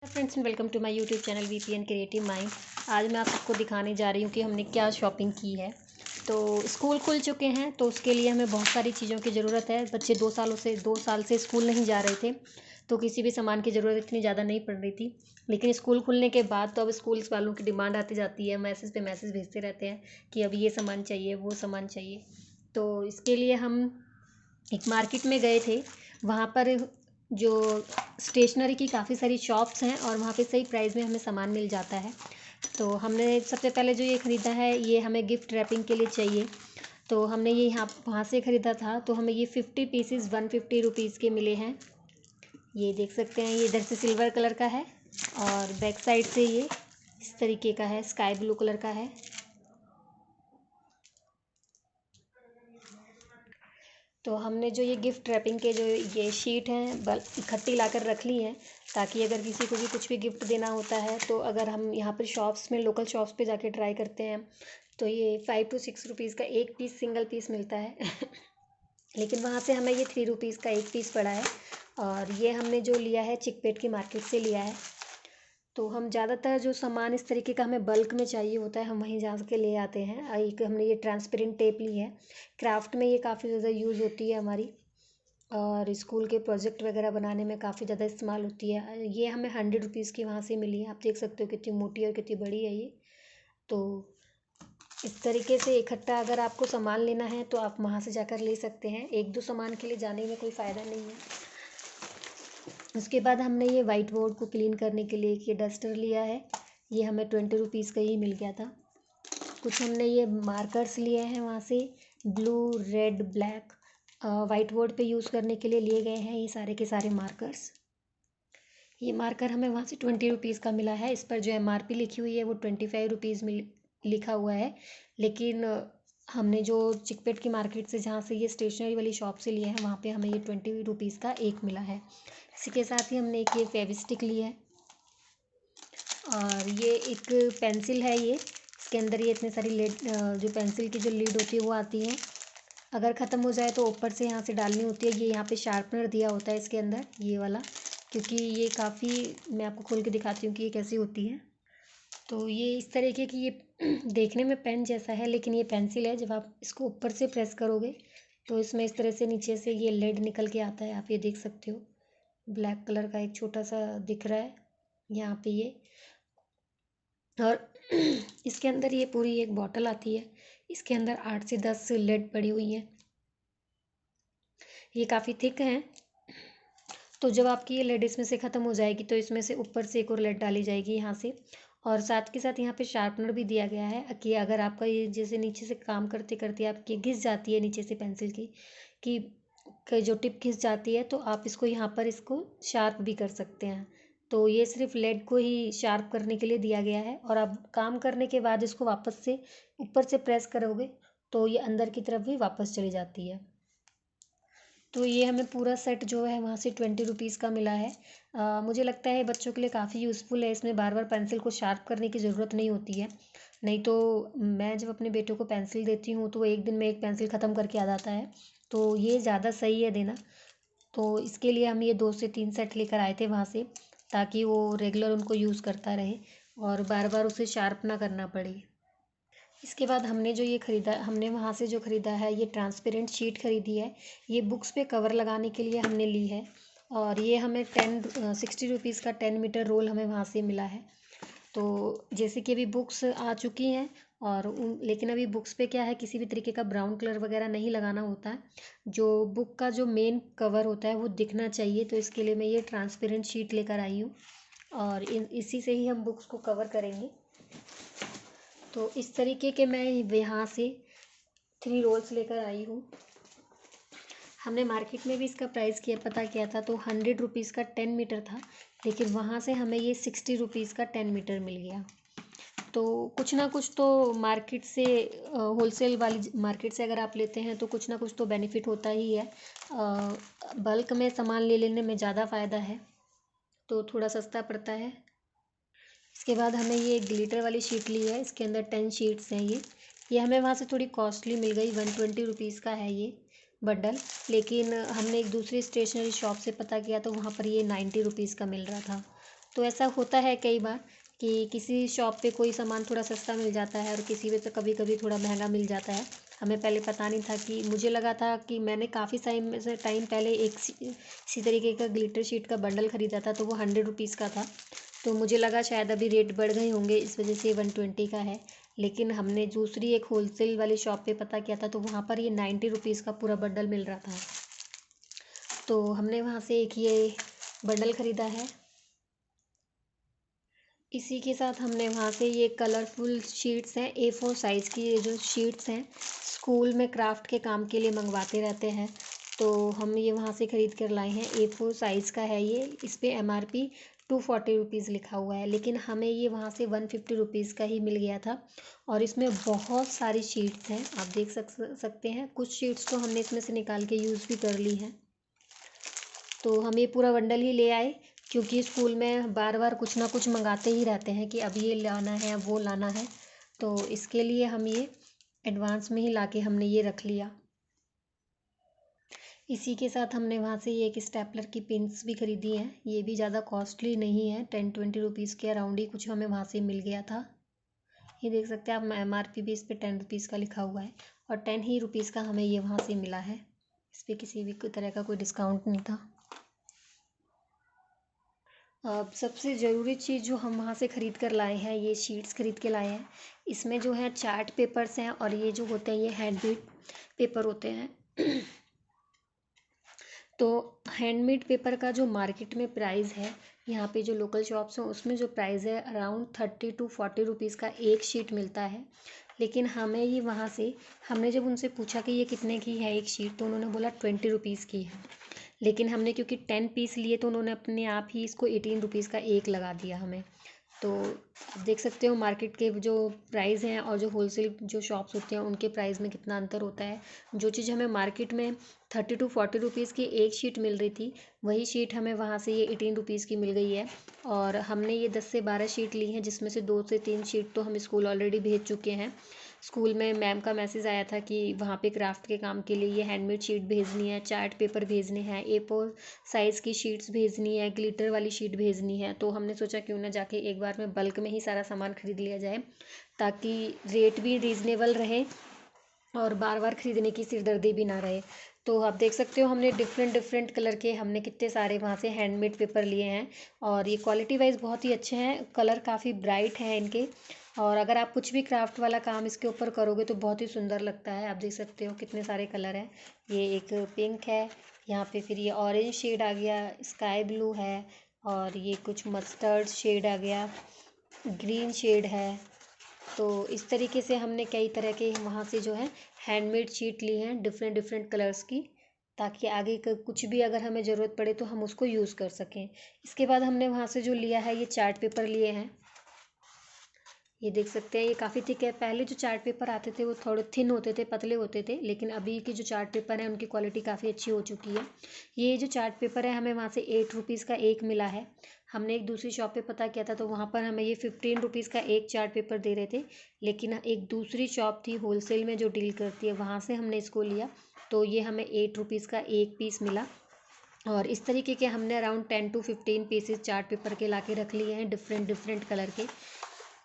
Friends and welcome to my YouTube channel VPN creative mind. आज मैं आप सबको दिखाने जा रही हूँ कि हमने क्या शॉपिंग की है। तो स्कूल खुल चुके हैं तो उसके लिए हमें बहुत सारी चीज़ों की ज़रूरत है। बच्चे 2 साल से स्कूल नहीं जा रहे थे तो किसी भी सामान की ज़रूरत इतनी ज़्यादा नहीं पड़ रही थी। लेकिन स्कूल खुलने के बाद तो अब स्कूल वालों की डिमांड आती जाती है, मैसेज पे मैसेज भेजते रहते हैं कि अब ये सामान चाहिए, वो सामान चाहिए। तो इसके लिए हम एक मार्केट में गए थे। वहाँ पर जो स्टेशनरी की काफ़ी सारी शॉप्स हैं और वहाँ पे सही प्राइस में हमें सामान मिल जाता है। तो हमने सबसे पहले जो ये ख़रीदा है, ये हमें गिफ्ट रैपिंग के लिए चाहिए। तो हमने ये यहाँ वहाँ से ख़रीदा था। तो हमें ये 50 पीसेस 150 रुपीज़ के मिले हैं। ये देख सकते हैं, ये इधर से सिल्वर कलर का है और बैक साइड से ये इस तरीके का है, स्काई ब्लू कलर का है। तो हमने जो ये गिफ्ट रैपिंग के जो ये शीट हैं बल इकट्ठी लाकर रख ली हैं, ताकि अगर किसी को भी कुछ भी गिफ्ट देना होता है तो अगर हम यहाँ पर शॉप्स में, लोकल शॉप्स पे जाके ट्राई करते हैं तो ये 5 to 6 रुपीज़ का एक पीस, सिंगल पीस मिलता है लेकिन वहाँ से हमें ये 3 रुपीज़ का एक पीस पड़ा है। और ये हमने जो लिया है चिकपेट की मार्केट से लिया है। तो हम ज़्यादातर जो सामान इस तरीके का हमें बल्क में चाहिए होता है, हम वहीं जा के ले आते हैं। एक हमने ये ट्रांसपेरेंट टेप ली है, क्राफ्ट में ये काफ़ी ज़्यादा यूज़ होती है हमारी, और स्कूल के प्रोजेक्ट वगैरह बनाने में काफ़ी ज़्यादा इस्तेमाल होती है। ये हमें 100 रुपीज़ की वहाँ से मिली है। आप देख सकते हो कितनी मोटी और कितनी बड़ी है ये। तो इस तरीके से इकट्ठा अगर आपको सामान लेना है तो आप वहाँ से जाकर ले सकते हैं। एक दो सामान के लिए जाने में कोई फ़ायदा नहीं है। उसके बाद हमने ये वाइट बोर्ड को क्लीन करने के लिए एक ये डस्टर लिया है। ये हमें 20 रुपीज़ का ही मिल गया था। कुछ हमने ये मार्कर्स लिए हैं वहाँ से, blue, red, black, white board पे यूज़ करने के लिए लिए गए हैं ये सारे के सारे मार्कर्स। ये मार्कर हमें वहाँ से 20 रुपीज़ का मिला है। इस पर जो MRP लिखी हुई है वो 25 रुपीज़ में लिखा हुआ है। लेकिन हमने जो चिकपेट की मार्केट से, जहाँ से ये स्टेशनरी वाली शॉप से लिए हैं, वहाँ पे हमें ये 20 रुपीज़ का एक मिला है। इसी के साथ ही हमने एक ये फेविस्टिक ली है और ये एक पेंसिल है। ये इसके अंदर ये इतने सारी लीड, जो पेंसिल की जो लीड होती है वो आती है। अगर ख़त्म हो जाए तो ऊपर से यहाँ से डालनी होती है। ये यहाँ पे शार्पनर दिया होता है इसके अंदर, ये वाला, क्योंकि ये काफ़ी, मैं आपको खोल के दिखाती हूँ कि ये कैसी होती है। तो ये इस तरीके की, ये देखने में पेन जैसा है लेकिन ये पेंसिल है। जब आप इसको ऊपर से प्रेस करोगे तो इसमें इस तरह से नीचे से ये लेड निकल के आता है। आप ये देख सकते हो, ब्लैक कलर का एक छोटा सा दिख रहा है यहाँ पे ये। और इसके अंदर ये पूरी एक बॉटल आती है। इसके अंदर 8 से 10 लेड पड़ी हुई हैं। ये काफ़ी थिक हैं। तो जब आपकी ये लेड इसमें से ख़त्म हो जाएगी तो इसमें से ऊपर से एक और लेड डाली जाएगी यहाँ से। और साथ के साथ यहाँ पे शार्पनर भी दिया गया है कि अगर आपका ये जैसे नीचे से काम करते करते आपकी घिस जाती है नीचे से पेंसिल की जो टिप घिस जाती है, तो आप इसको यहाँ पर इसको शार्प भी कर सकते हैं। तो ये सिर्फ लेड को ही शार्प करने के लिए दिया गया है। और आप काम करने के बाद इसको वापस से ऊपर से प्रेस करोगे तो ये अंदर की तरफ भी वापस चली जाती है। तो ये हमें पूरा सेट जो है वहाँ से 20 रुपीज़ का मिला है। मुझे लगता है बच्चों के लिए काफ़ी यूज़फुल है। इसमें बार बार पेंसिल को शार्प करने की ज़रूरत नहीं होती है। नहीं तो मैं जब अपने बेटों को पेंसिल देती हूँ तो वो एक दिन में एक पेंसिल ख़त्म करके आ जाता है। तो ये ज़्यादा सही है देना। तो इसके लिए हम ये 2 से 3 सेट लेकर आए थे वहाँ से, ताकि वो रेगुलर उनको यूज़ करता रहे और बार बार उसे शार्प ना करना पड़े। इसके बाद हमने जो ये ख़रीदा, हमने वहाँ से जो ख़रीदा है, ये ट्रांसपेरेंट शीट ख़रीदी है। ये बुक्स पे कवर लगाने के लिए हमने ली है। और ये हमें 60 रुपीज़ का 10 मीटर रोल हमें वहाँ से मिला है। तो जैसे कि अभी बुक्स आ चुकी हैं और लेकिन अभी बुक्स पे क्या है, किसी भी तरीके का ब्राउन कलर वगैरह नहीं लगाना होता है। जो बुक का जो मेन कवर होता है वो दिखना चाहिए। तो इसके लिए मैं ये ट्रांसपेरेंट शीट लेकर आई हूँ और इसी से ही हम बुक्स को कवर करेंगे। तो इस तरीके के मैं यहाँ से 3 रोल्स लेकर आई हूँ। हमने मार्केट में भी इसका प्राइस पता किया था तो 100 रुपीज़ का 10 मीटर था, लेकिन वहाँ से हमें ये 60 रुपीज़ का 10 मीटर मिल गया। तो कुछ ना कुछ तो मार्केट से, होलसेल वाली मार्केट से अगर आप लेते हैं तो कुछ ना कुछ तो बेनिफिट होता ही है। बल्क में सामान ले लेने में ज़्यादा फ़ायदा है, तो थोड़ा सस्ता पड़ता है। इसके बाद हमें ये ग्लिटर वाली शीट ली है। इसके अंदर 10 शीट्स हैं। ये हमें वहाँ से थोड़ी कॉस्टली मिल गई, 120 रुपीज़ का है ये बंडल। लेकिन हमने एक दूसरी स्टेशनरी शॉप से पता किया तो वहाँ पर ये 90 रुपीज़ का मिल रहा था। तो ऐसा होता है कई बार कि किसी शॉप पे कोई सामान थोड़ा सस्ता मिल जाता है और किसी पे तो कभी कभी थोड़ा महंगा मिल जाता है। हमें पहले पता नहीं था कि मुझे लगा था कि मैंने काफ़ी टाइम पहले एक इसी तरीके का ग्लिटर शीट का बंडल ख़रीदा था, तो वो 100 रुपीज़ का था। तो मुझे लगा शायद अभी रेट बढ़ गए होंगे, इस वजह से 120 का है। लेकिन हमने दूसरी एक होलसेल वाली शॉप पे पता किया था, तो वहाँ पर ये 90 रुपीज़ का पूरा बंडल मिल रहा था। तो हमने वहाँ से एक ये बंडल ख़रीदा है। इसी के साथ हमने वहाँ से ये कलरफुल शीट्स हैं, A4 साइज़ की, ये जो शीट्स हैं स्कूल में क्राफ्ट के काम के लिए मंगवाते रहते हैं, तो हम ये वहाँ से ख़रीद कर लाए हैं। A4 साइज़ का है ये, इस पे MRP 240 रुपीज़ लिखा हुआ है, लेकिन हमें ये वहाँ से 150 रुपीज़ का ही मिल गया था। और इसमें बहुत सारी शीट्स हैं, आप देख सकते हैं। कुछ शीट्स तो हमने इसमें से निकाल के यूज़ भी कर ली हैं। तो हम ये पूरा बंडल ही ले आए, क्योंकि स्कूल में बार बार कुछ ना कुछ मंगाते ही रहते हैं कि अब ये लाना है, वो लाना है, तो इसके लिए हम ये एडवांस में ही लाके हमने ये रख लिया। इसी के साथ हमने वहाँ से ये एक स्टेपलर की पिन्स भी ख़रीदी हैं। ये भी ज़्यादा कॉस्टली नहीं है, 10-20 रुपीज़ के अराउंड ही कुछ हमें वहाँ से मिल गया था। ये देख सकते हैं आप, MRP भी इस पर 10 रुपीज़ का लिखा हुआ है और 10 ही रुपीज़ का हमें ये वहाँ से मिला है। इस पर किसी भी तरह का कोई डिस्काउंट नहीं था। अब सबसे ज़रूरी चीज़ जो हम वहाँ से ख़रीद कर लाए हैं, ये शीट्स ख़रीद के लाए हैं। इसमें जो है चार्ट पेपर्स हैं और ये जो होते हैं ये हैंडमेड पेपर होते हैं। तो हैंडमेड पेपर का जो मार्केट में प्राइस है, यहाँ पे जो लोकल शॉप्स हैं उसमें जो प्राइस है अराउंड 30 to 40 रुपीज़ का एक शीट मिलता है। लेकिन हमें ये वहाँ से, हमने जब उनसे पूछा कि ये कितने की है एक शीट, तो उन्होंने बोला 20 रुपीज़ की है। लेकिन हमने क्योंकि 10 पीस लिए, तो उन्होंने अपने आप ही इसको 18 रुपीज़ का एक लगा दिया हमें। तो आप देख सकते हो मार्केट के जो प्राइस हैं और जो होलसेल जो शॉप्स होते हैं उनके प्राइस में कितना अंतर होता है। जो चीज़ हमें मार्केट में 30 to 40 रुपीज़ की एक शीट मिल रही थी, वही शीट हमें वहाँ से ये 18 रुपीज़ की मिल गई है। और हमने ये 10 से 12 शीट ली हैं, जिसमें से 2 से 3 शीट तो हम स्कूल ऑलरेडी भेज चुके हैं। स्कूल में मैम का मैसेज आया था कि वहाँ पे क्राफ्ट के काम के लिए ये हैंडमेड शीट भेजनी है, चार्ट पेपर भेजने हैं, A4 साइज़ की शीट्स भेजनी है, ग्लिटर वाली शीट भेजनी है। तो हमने सोचा क्यों ना जाके एक बार में बल्क में ही सारा सामान ख़रीद लिया जाए, ताकि रेट भी रीज़नेबल रहे और बार बार ख़रीदने की सिरदर्दी भी ना रहे। तो आप देख सकते हो हमने डिफरेंट डिफरेंट कलर के हमने कितने सारे वहाँ से हैंडमेड पेपर लिए हैं, और ये क्वालिटी वाइज बहुत ही अच्छे हैं, कलर काफ़ी ब्राइट हैं इनके। और अगर आप कुछ भी क्राफ्ट वाला काम इसके ऊपर करोगे तो बहुत ही सुंदर लगता है। आप देख सकते हो कितने सारे कलर हैं। ये एक पिंक है, यहाँ पे फिर ये ऑरेंज शेड आ गया, स्काई ब्लू है, और ये कुछ मस्टर्ड शेड आ गया, ग्रीन शेड है। तो इस तरीके से हमने कई तरह के वहाँ से जो है हैंडमेड शीट ली हैं डिफरेंट डिफरेंट कलर्स की, ताकि आगे कुछ भी अगर हमें ज़रूरत पड़े तो हम उसको यूज़ कर सकें। इसके बाद हमने वहाँ से जो लिया है, ये चार्ट पेपर लिए हैं। ये देख सकते हैं ये काफ़ी थिक है। पहले जो चार्ट पेपर आते थे वो थोड़े थिन होते थे, पतले होते थे, लेकिन अभी के जो चार्ट पेपर हैं उनकी क्वालिटी काफ़ी अच्छी हो चुकी है। ये जो चार्ट पेपर है हमें वहाँ से 8 रुपीज़ का एक मिला है। हमने एक दूसरी शॉप पे पता किया था, तो वहाँ पर हमें ये 15 रुपीज़ का एक चार्ट पेपर दे रहे थे। लेकिन एक दूसरी शॉप थी होलसेल में जो डील करती है, वहाँ से हमने इसको लिया, तो ये हमें 8 रुपीज़ का एक पीस मिला। और इस तरीके के हमने around 10 to 15 pieces chart paper के ला के रख लिए हैं, डिफरेंट डिफरेंट कलर के।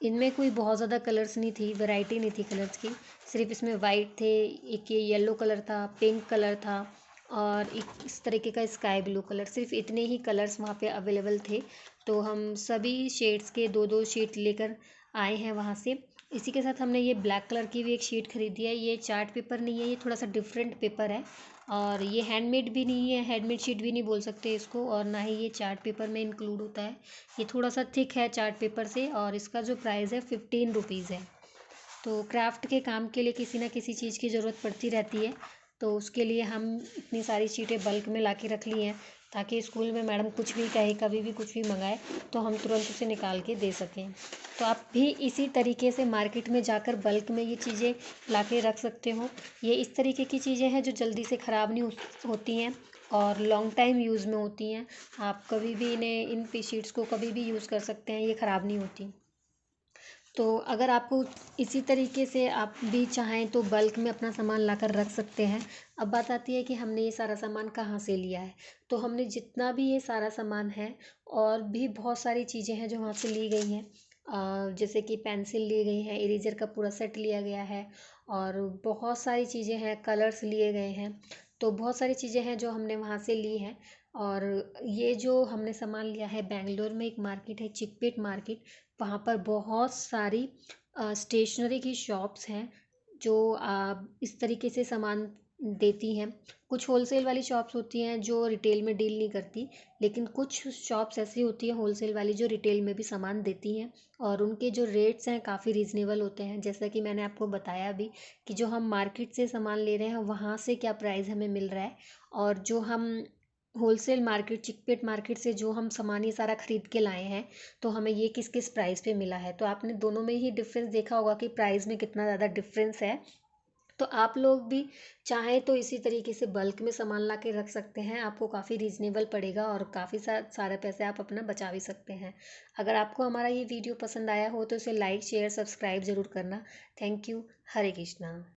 इनमें कोई बहुत ज़्यादा कलर्स नहीं थी, वैरायटी नहीं थी कलर्स की, सिर्फ इसमें वाइट थे, एक ये येलो कलर था, पिंक कलर था, और एक इस तरीके का स्काई ब्लू कलर। सिर्फ इतने ही कलर्स वहाँ पे अवेलेबल थे। तो हम सभी शेड्स के 2-2 शीट लेकर आए हैं वहाँ से। इसी के साथ हमने ये ब्लैक कलर की भी एक शीट खरीदी है। ये चार्ट पेपर नहीं है, ये थोड़ा सा डिफरेंट पेपर है, और ये हैंडमेड भी नहीं है, हैंडमेड शीट भी नहीं बोल सकते इसको, और ना ही ये चार्ट पेपर में इंक्लूड होता है। ये थोड़ा सा थिक है चार्ट पेपर से, और इसका जो प्राइस है 15 रुपीज़ है। तो क्राफ्ट के काम के लिए किसी ना किसी चीज़ की ज़रूरत पड़ती रहती है, तो उसके लिए हम इतनी सारी शीटें बल्क में ला के रख ली हैं, ताकि स्कूल में मैडम कुछ भी कहे, कभी भी कुछ भी मंगाए, तो हम तुरंत उसे निकाल के दे सकें। तो आप भी इसी तरीके से मार्केट में जाकर बल्क में ये चीज़ें ला के रख सकते हो। ये इस तरीके की चीज़ें हैं जो जल्दी से ख़राब नहीं होती हैं और लॉन्ग टाइम यूज़ में होती हैं। आप कभी भी इन शीट्स को कभी भी यूज़ कर सकते हैं, ये ख़राब नहीं होती। तो अगर आपको इसी तरीके से आप भी चाहें तो बल्क में अपना सामान लाकर रख सकते हैं। अब बात आती है कि हमने ये सारा सामान कहाँ से लिया है। तो हमने जितना भी ये सारा सामान है, और भी बहुत सारी चीज़ें हैं जो वहाँ से ली गई हैं। जैसे कि पेंसिल ली गई हैं, इरेजर का पूरा सेट लिया गया है, और बहुत सारी चीज़ें हैं, कलर्स लिए गए हैं। तो बहुत सारी चीज़ें हैं जो हमने वहाँ से ली हैं। और ये जो हमने सामान लिया है, बेंगलोर में एक मार्केट है, चिकपेट मार्केट। वहाँ पर बहुत सारी स्टेशनरी की शॉप्स हैं जो इस तरीके से सामान देती हैं। कुछ होलसेल वाली शॉप्स होती हैं जो रिटेल में डील नहीं करती, लेकिन कुछ शॉप्स ऐसी होती हैं होलसेल वाली जो रिटेल में भी सामान देती हैं, और उनके जो रेट्स हैं काफ़ी रीज़नेबल होते हैं। जैसा कि मैंने आपको बताया भी कि जो हम मार्केट से सामान ले रहे हैं वहाँ से क्या प्राइस हमें मिल रहा है, और जो हम होलसेल मार्केट चिकपेट मार्केट से जो हम सामान ये सारा खरीद के लाए हैं, तो हमें ये किस किस प्राइस पे मिला है। तो आपने दोनों में ही डिफरेंस देखा होगा कि प्राइस में कितना ज़्यादा डिफरेंस है। तो आप लोग भी चाहें तो इसी तरीके से बल्क में सामान ला के रख सकते हैं, आपको काफ़ी रीज़नेबल पड़ेगा और काफ़ी सारे पैसे आप अपना बचा भी सकते हैं। अगर आपको हमारा ये वीडियो पसंद आया हो तो इसे लाइक शेयर सब्सक्राइब ज़रूर करना। Thank you. हरे कृष्णा।